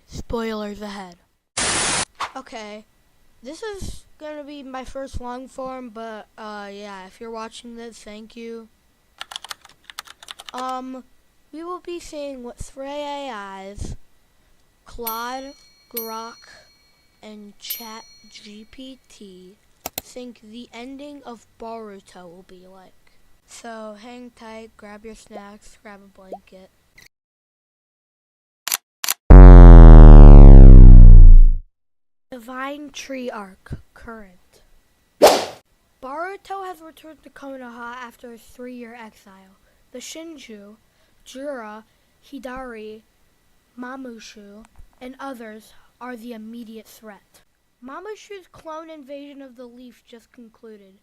Spoilers ahead. Okay, this is gonna be my first long form, but yeah, if you're watching this, thank you. We will be seeing what three AIs, Claude, Grok, and Chat GPT, think the ending of Boruto will be like. So hang tight, grab your snacks, grab a blanket. Divine Tree Arc, current. Boruto has returned to Konoha after his 3-year exile. The Shinju, Jura, Hidari, Mamushu, and others are the immediate threat. Mamushu's clone invasion of the Leaf just concluded,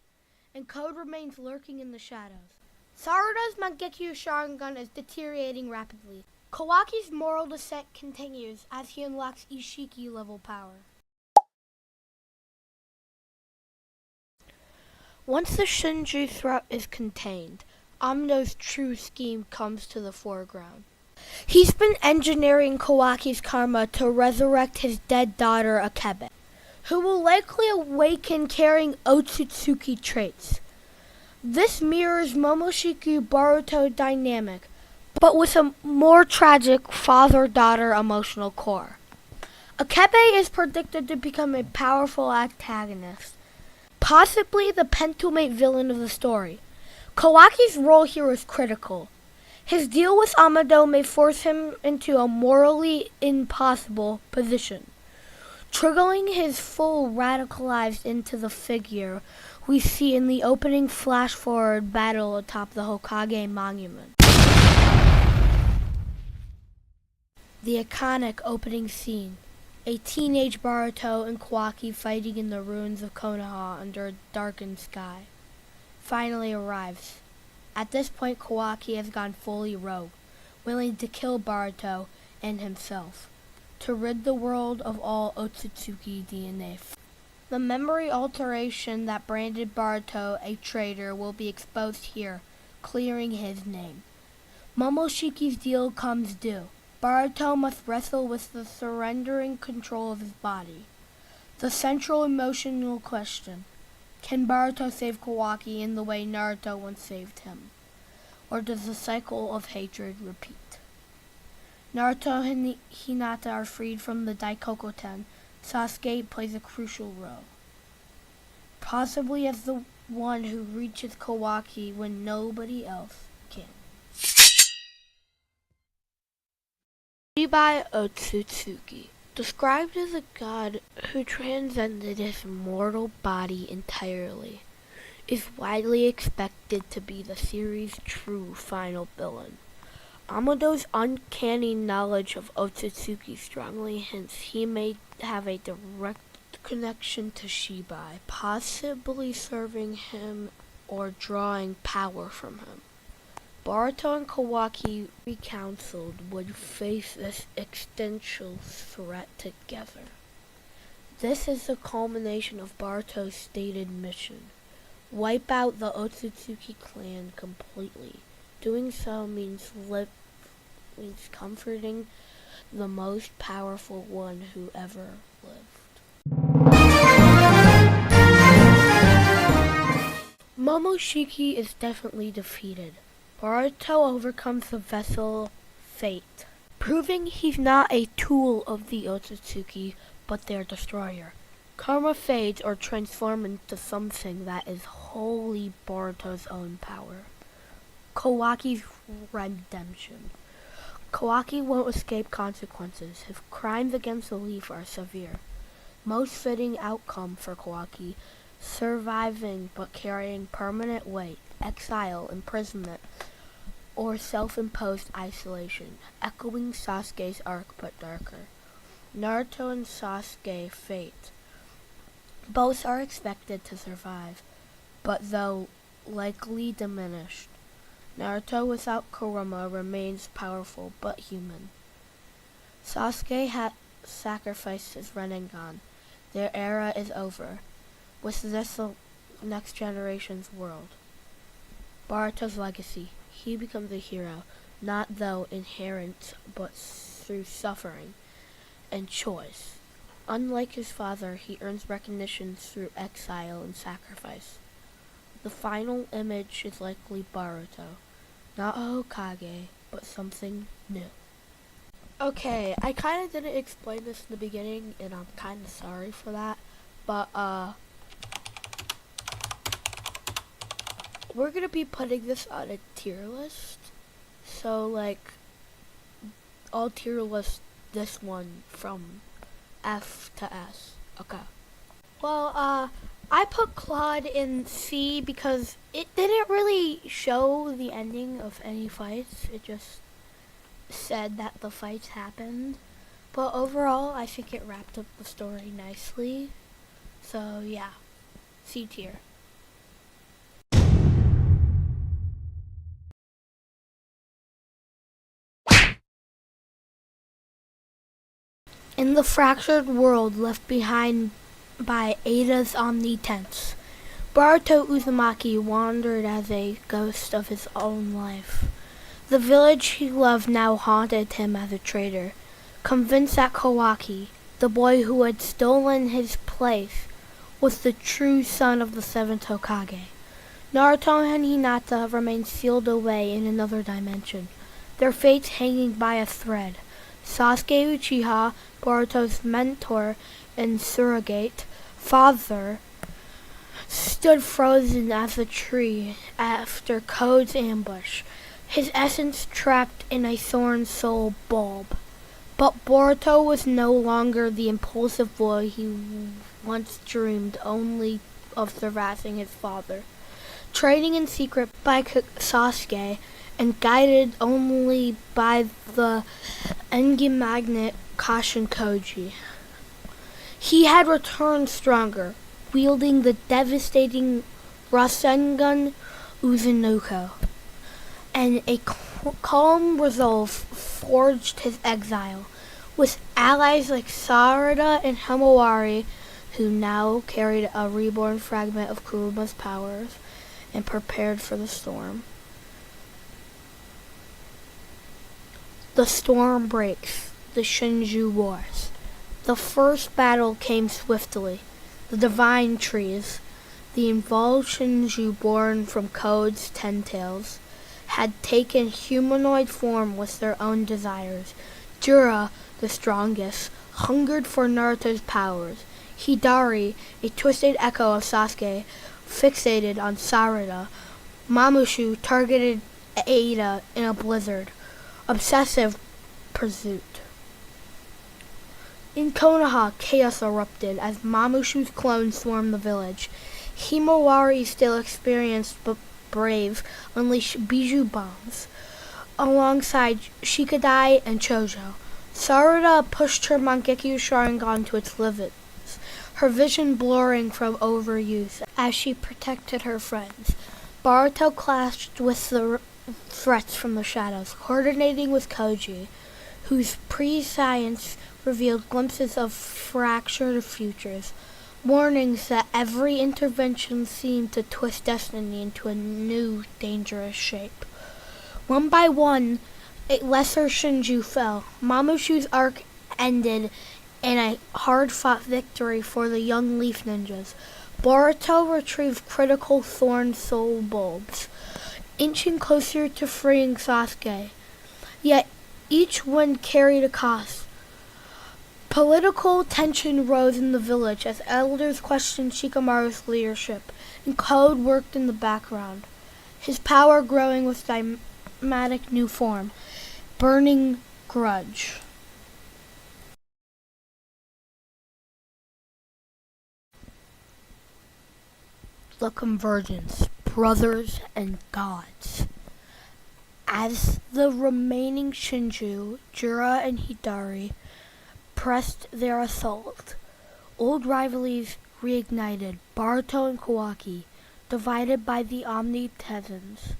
and Code remains lurking in the shadows. Sarada's Mangekyo Sharingan is deteriorating rapidly. Kawaki's moral descent continues as he unlocks Ishiki level power. Once the Shinju threat is contained, Amino's true scheme comes to the foreground. He's been engineering Kawaki's karma to resurrect his dead daughter Akebe, who will likely awaken carrying Otsutsuki traits. This mirrors Momoshiki Boruto dynamic, but with a more tragic father-daughter emotional core. Akebe is predicted to become a powerful antagonist, possibly the penultimate villain of the story. Kawaki's role here is critical. His deal with Amado may force him into a morally impossible position, triggering his full radicalized into the figure we see in the opening flash-forward battle atop the Hokage monument. The iconic opening scene. A teenage Boruto and Kawaki fighting in the ruins of Konoha under a darkened sky finally arrives. At this point, Kawaki has gone fully rogue, willing to kill Boruto and himself, to rid the world of all Otsutsuki DNA. The memory alteration that branded Boruto a traitor will be exposed here, clearing his name. Momoshiki's deal comes due. Boruto must wrestle with the surrendering control of his body. The central emotional question: can Boruto save Kawaki in the way Naruto once saved him? Or does the cycle of hatred repeat? Naruto and Hinata are freed from the Daikoku-ten. Sasuke plays a crucial role, possibly as the one who reaches Kawaki when nobody else can. Shibai Otsutsuki, described as a god who transcended his mortal body entirely, is widely expected to be the series' true final villain. Amado's uncanny knowledge of Otsutsuki strongly hints he may have a direct connection to Shibai, possibly serving him or drawing power from him. Boruto and Kawaki, recounseled, would face this existential threat together. This is the culmination of Boruto's stated mission: wipe out the Otsutsuki clan completely. Doing so means comforting the most powerful one who ever lived. Momoshiki is definitely defeated. Boruto overcomes the vessel fate, proving he's not a tool of the Otsutsuki, but their destroyer. Karma fades or transforms into something that is wholly Boruto's own power. Kawaki's redemption. Kawaki won't escape consequences. His crimes against the Leaf are severe. Most fitting outcome for Kawaki: surviving but carrying permanent weight, exile, imprisonment, or self-imposed isolation, echoing Sasuke's arc but darker. Naruto and Sasuke fate. Both are expected to survive, but though likely diminished. Naruto without Kurama remains powerful but human. Sasuke had sacrificed his Rinnegan. Their era is over. With this, the next generation's world. Boruto's legacy. He becomes a hero, not though inherent, but through suffering. and choice. Unlike his father, he earns recognition through exile and sacrifice. The final image is likely Boruto, not a Hokage, but something new. Okay, I kind of didn't explain this in the beginning, and I'm kind of sorry for that, but we're gonna be putting this on a tier list, so like, I'll tier list this one from F to S. Okay. Well, I put Claude in C because it didn't really show the ending of any fights. It just said that the fights happened. But overall, I think it wrapped up the story nicely. So, yeah. C tier. In the fractured world left behind by Ada's omnitence, Boruto Uzumaki wandered as a ghost of his own life. The village he loved now haunted him as a traitor, convinced that Kawaki, the boy who had stolen his place, was the true son of the seventh Hokage. Naruto and Hinata remained sealed away in another dimension, their fates hanging by a thread. Sasuke Uchiha, Boruto's mentor and surrogate father, stood frozen as a tree after Code's ambush, his essence trapped in a thorn soul bulb. But Boruto was no longer the impulsive boy he once dreamed only of surpassing his father. Training in secret by Sasuke and guided only by the Engi magnet Kashin Koji, he had returned stronger, wielding the devastating Rasengan Uzunoko, and a calm resolve forged his exile, with allies like Sarada and Himawari, who now carried a reborn fragment of Kuruma's powers and prepared for the storm. The storm breaks, the Shinju Wars. The first battle came swiftly. The divine trees, the involved Shinju born from Code's 10 tails, had taken humanoid form with their own desires. Jura, the strongest, hungered for Naruto's powers. Hidari, a twisted echo of Sasuke, fixated on Sarada. Mamushu targeted Ada in a blizzard. Obsessive pursuit. In Konoha, chaos erupted as Mamushu's clones swarmed the village. Himawari, still experienced but brave, unleashed Bijou bombs alongside Shikadai and Chojo. Sarada pushed her Mangekyo Sharingan to its limits, her vision blurring from overuse as she protected her friends. Boruto clashed with the threats from the shadows, coordinating with Koji, whose prescience revealed glimpses of fractured futures, warnings that every intervention seemed to twist destiny into a new, dangerous shape. One by one, a lesser Shinju fell. Mamushu's arc ended in a hard-fought victory for the young Leaf Ninjas. Boruto retrieved critical Thorn Soul bulbs, inching closer to freeing Sasuke. Yet each win carried a cost. Political tension rose in the village as elders questioned Shikamaru's leadership, and Code worked in the background, his power growing with dramatic new form, burning grudge. The convergence, brothers and gods. As the remaining Shinju, Jura and Hidari, pressed their assault, old rivalries reignited. Boruto and Kawaki, divided by the omnitessence,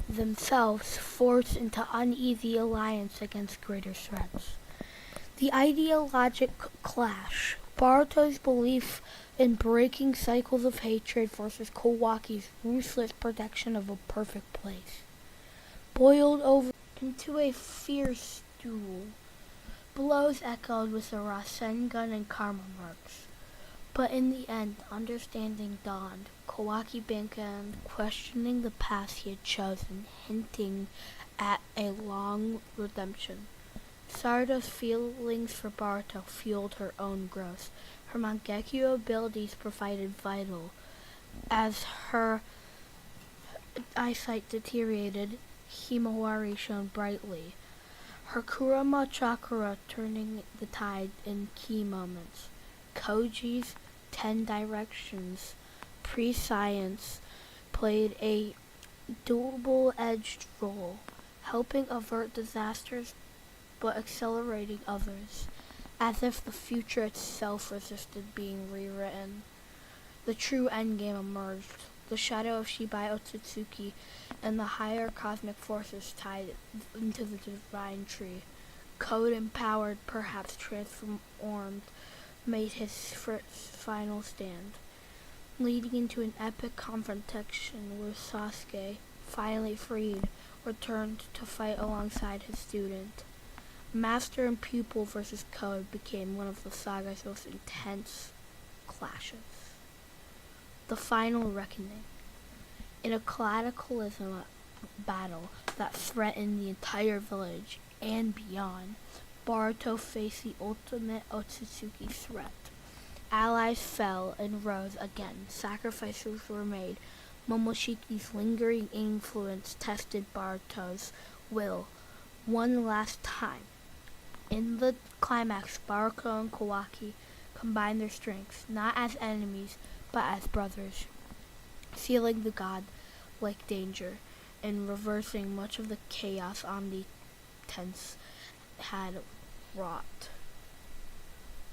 themselves forced into uneasy alliance against greater threats. The ideologic clash, Boruto's belief in breaking cycles of hatred versus Kawaki's ruthless protection of a perfect place, boiled over into a fierce duel. Blows echoed with the Rasengan and karma marks. But in the end, understanding dawned. Kawaki began questioning the path he had chosen, hinting at a long redemption. Sarada's feelings for Boruto fueled her own growth. Her Mangekyo abilities provided vital. As her eyesight deteriorated, Himawari shone brightly. Her Kurama chakra turning the tide in key moments. Koji's 10 directions pre-science played a double-edged role, helping avert disasters but accelerating others, as if the future itself resisted being rewritten. The true endgame emerged, the shadow of Shibai Otsutsuki and the higher cosmic forces tied into the divine tree. Code empowered, perhaps transformed, made his final stand, leading into an epic confrontation where Sasuke, finally freed, returned to fight alongside his student. Master and pupil versus Code became one of the saga's most intense clashes. The final reckoning. In a cataclysm battle that threatened the entire village and beyond, Boruto faced the ultimate Otsutsuki threat. Allies fell and rose again. Sacrifices were made. Momoshiki's lingering influence tested Boruto's will one last time. In the climax, Boruto and Kawaki combined their strengths, not as enemies, but as brothers, sealing the god-like danger and reversing much of the chaos Omnitense had wrought.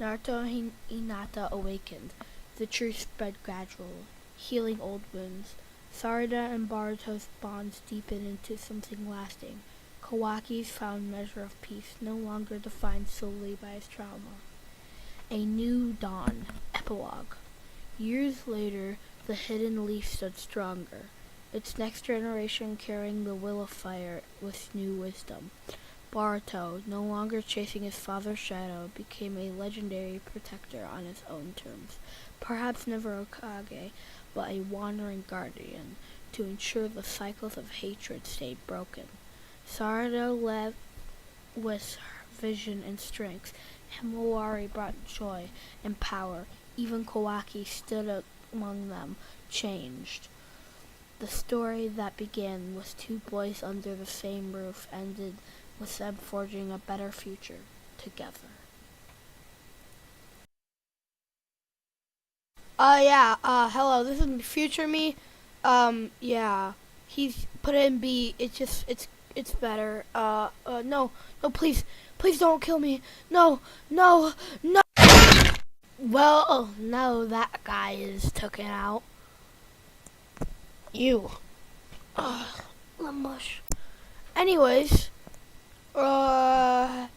Naruto and Hinata awakened. The truth spread gradually, healing old wounds. Sarada and Boruto's bonds deepened into something lasting. Kawaki's found measure of peace, no longer defined solely by his trauma. A new dawn. Epilogue. Years later, the hidden leaf stood stronger, its next generation carrying the will of fire with new wisdom. Boruto, no longer chasing his father's shadow, became a legendary protector on his own terms. Perhaps never Hokage, but a wandering guardian, to ensure the cycles of hatred stayed broken. Sarada led with vision and strength. Himawari brought joy and power. Even Kawaki stood among them, changed. The story that began with two boys under the same roof ended with them forging a better future together. Hello, this is future me. Yeah, he's put it in B. It's better. No, please don't kill me. No. Well, no, that guy is taken out. You. The mush. Anyways, time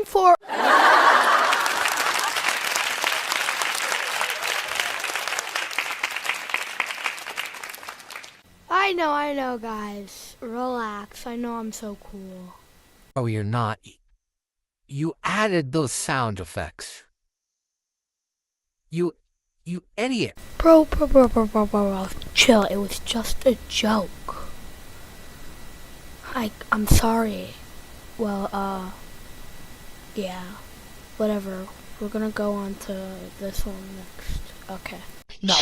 for... I know, guys. Relax. I know I'm so cool. Oh, you're not. You added those sound effects. You idiot. Bro. Chill. It was just a joke. I'm sorry. Well, yeah. Whatever. We're gonna go on to this one next. Okay. No.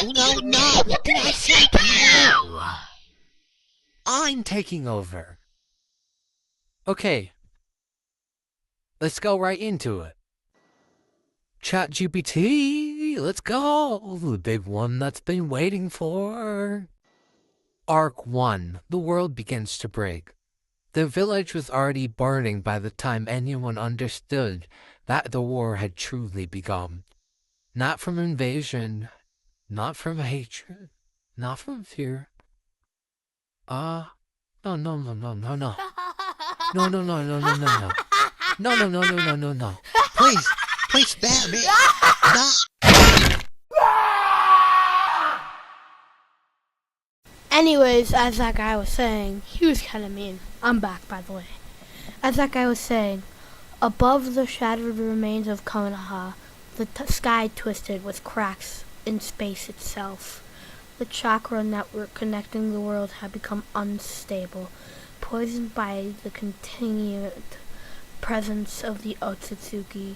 What did I say to you? I'm taking over. Okay. Let's go right into it. ChatGPT, let's go. The big one that's been waiting for. Arc 1. The world begins to break. The village was already burning by the time anyone understood that the war had truly begun. Not from invasion, not from hatred, not from fear. No. No. Please spare me. No. Anyways, as that guy was saying, he was kind of mean. I'm back, by the way. As that guy was saying, Above the shattered remains of Konoha, the sky twisted with cracks in space itself. The chakra network connecting the world had become unstable, poisoned by the continued presence of the Otsutsuki.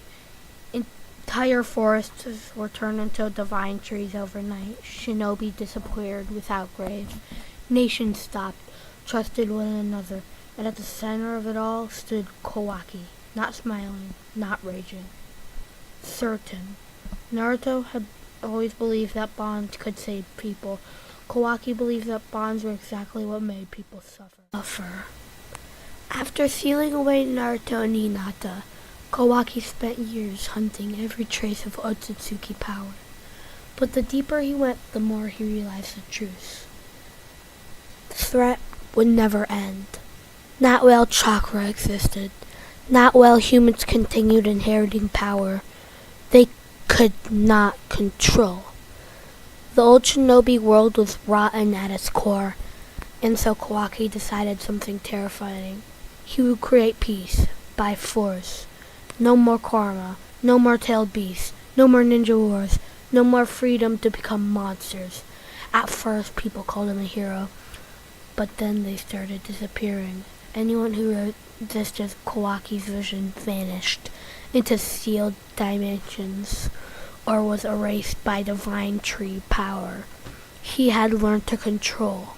Entire forests were turned into divine trees overnight. Shinobi disappeared without graves. Nations stopped, trusted one another, and at the center of it all stood Kawaki, not smiling, not raging. Certain. Naruto had always believed that bonds could save people. Kawaki believed that bonds were exactly what made people suffer. After sealing away Naruto and Hinata, Kawaki spent years hunting every trace of Otsutsuki power. But the deeper he went, the more he realized the truth. The threat would never end. Not while chakra existed. Not while humans continued inheriting power. They could not control. The old shinobi world was rotten at its core, and so Kawaki decided something terrifying. He would create peace, by force. No more karma, no more tailed beasts, no more ninja wars, no more freedom to become monsters. At first, people called him a hero, but then they started disappearing. Anyone who resisted Kawaki's vision vanished into sealed dimensions, or was erased by divine tree power he had learned to control.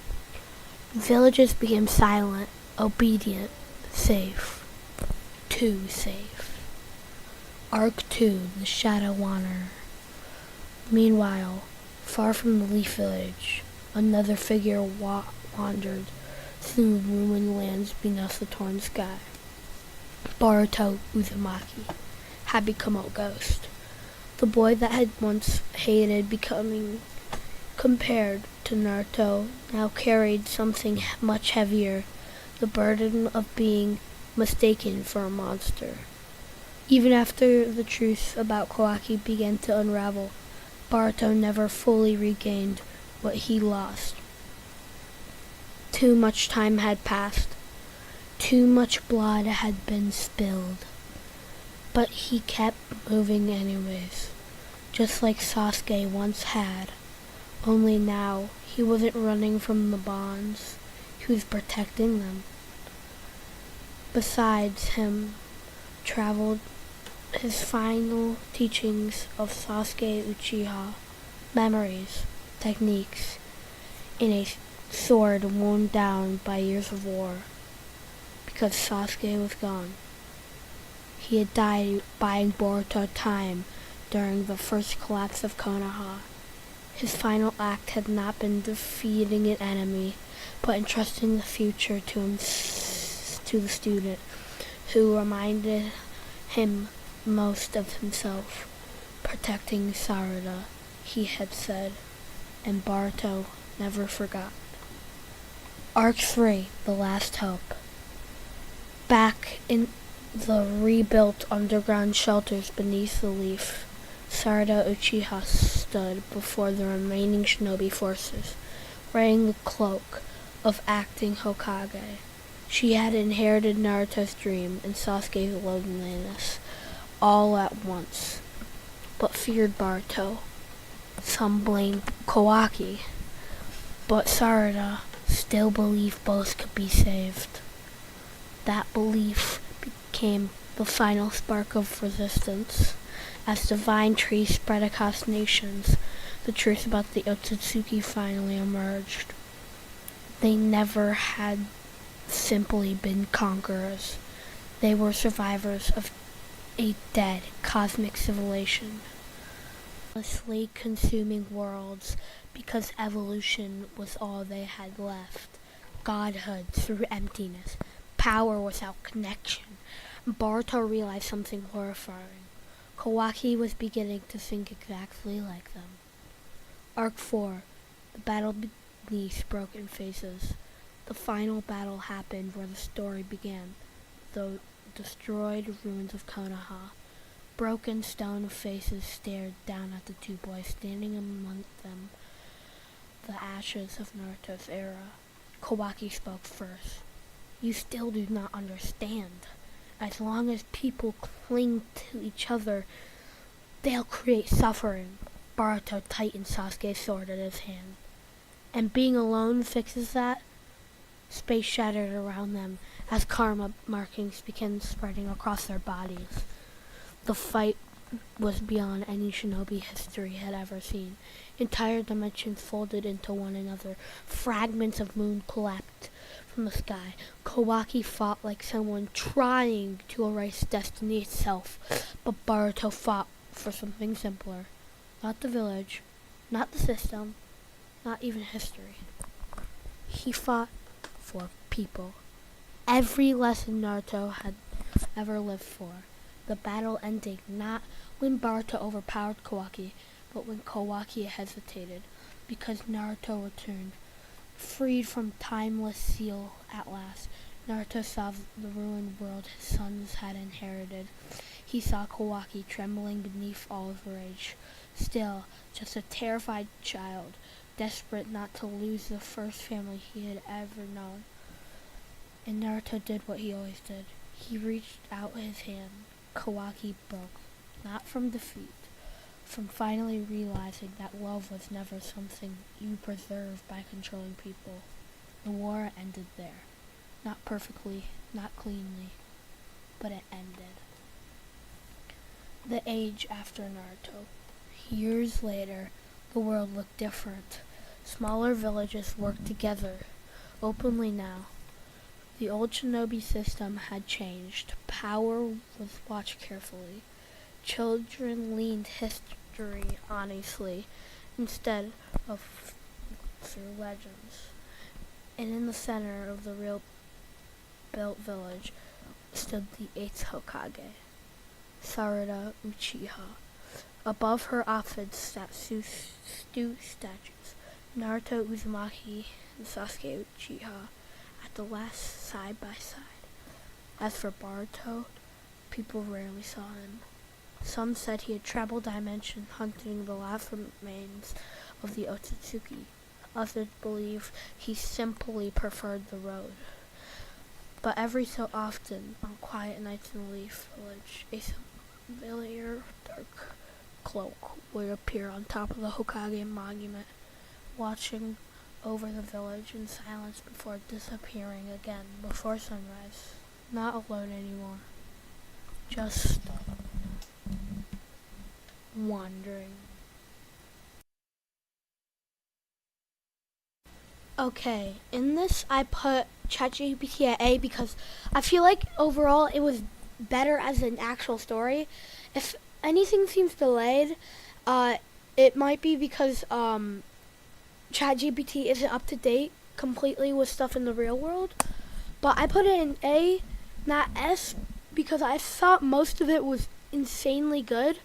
Villages became silent, obedient, safe. Too safe. Arc 2, The Shadow Wanderer. Meanwhile, far from the Leaf Village, another figure wandered through ruined lands beneath the torn sky. Boruto Uzumaki had become a ghost. The boy that had once hated becoming compared to Naruto now carried something much heavier, the burden of being mistaken for a monster. Even after the truth about Kawaki began to unravel, Boruto never fully regained what he lost. Too much time had passed. Too much blood had been spilled. But he kept moving anyways, just like Sasuke once had. Only now, he wasn't running from the bonds, he was protecting them. Besides him, traveled his final teachings of Sasuke Uchiha, memories, techniques, in a sword worn down by years of war. Because Sasuke was gone. He had died buying Boruto time during the first collapse of Konoha. His final act had not been defeating an enemy, but entrusting the future to the student, who reminded him most of himself. Protecting Sarada, he had said, and Boruto never forgot. Arc 3, The Last Hope. Back in the rebuilt underground shelters beneath the Leaf, Sarada Uchiha stood before the remaining shinobi forces, wearing the cloak of acting Hokage. She had inherited Naruto's dream and Sasuke's loneliness all at once, but feared Boruto. Some blamed Kawaki, but Sarada still believed both could be saved. That belief became the final spark of resistance. As divine trees spread across nations, the truth about the Otsutsuki finally emerged. They never had simply been conquerors. They were survivors of a dead cosmic civilization, endlessly consuming worlds because evolution was all they had left. Godhood through emptiness, power without connection. Boruto realized something horrifying. Kawaki was beginning to think exactly like them. Arc 4, The Battle Beneath Broken Faces. The final battle happened where the story began, the destroyed ruins of Konoha. Broken stone faces stared down at the two boys standing among them, the ashes of Naruto's era. Kawaki spoke first. You still do not understand. As long as people cling to each other, they'll create suffering. Boruto tightened Sasuke's sword in his hand. And being alone fixes that? Space shattered around them as karma markings began spreading across their bodies. The fight was beyond any shinobi history had ever seen. Entire dimensions folded into one another. Fragments of moon collapsed from the sky. Kawaki fought like someone trying to erase destiny itself. But Boruto fought for something simpler. Not the village, not the system, not even history. He fought for people. Every lesson Naruto had ever lived for. The battle ending not when Boruto overpowered Kawaki, but when Kawaki hesitated, because Naruto returned, freed from timeless seal at last. Naruto saw the ruined world his sons had inherited. He saw Kawaki trembling beneath all his rage. Still, just a terrified child, desperate not to lose the first family he had ever known. And Naruto did what he always did. He reached out his hand. Kawaki broke, not from defeat, from finally realizing that love was never something you preserve by controlling people. The war ended there. Not perfectly, not cleanly, but it ended. The age after Naruto. Years later, the world looked different. Smaller villages worked together, openly now. The old shinobi system had changed. Power was watched carefully. Children leaned history honestly instead of through legends. And in the center of the real built village stood the eighth Hokage, Sarada Uchiha. Above her outfits sat two statues, Naruto Uzumaki and Sasuke Uchiha, at the last side by side. As for Boruto, people rarely saw him. Some said he had traveled dimensions hunting the last remains of the Otsutsuki. Others believed he simply preferred the road. But every so often, on quiet nights in the Leaf Village, a familiar dark cloak would appear on top of the Hokage monument, watching over the village in silence before disappearing again before sunrise. Not alone anymore. Just wandering. Okay, in this I put ChatGPT at A because I feel like overall it was better as an actual story. If anything seems delayed, it might be because ChatGPT isn't up to date completely with stuff in the real world. But I put it in A, not S, because I thought most of it was insanely good.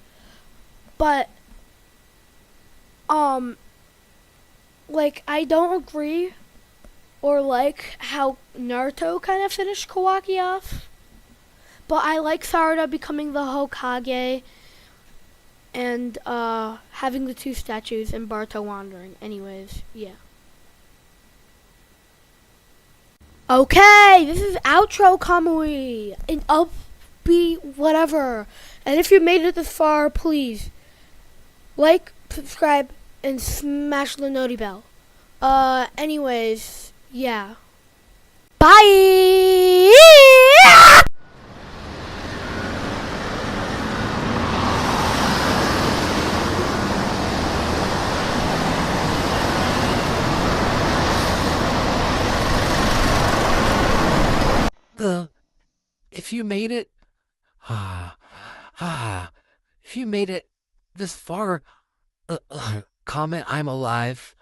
But like I don't agree or like how Naruto kind of finished Kawaki off. But I like Sarada becoming the Hokage and having the two statues and Boruto wandering. Anyways, yeah. Okay, this is outro Kamui. And upbeat whatever. And if you made it this far, please like, subscribe, and smash the noti bell. Anyways, yeah. Bye! If you made it, if you made it this far, comment I'm alive.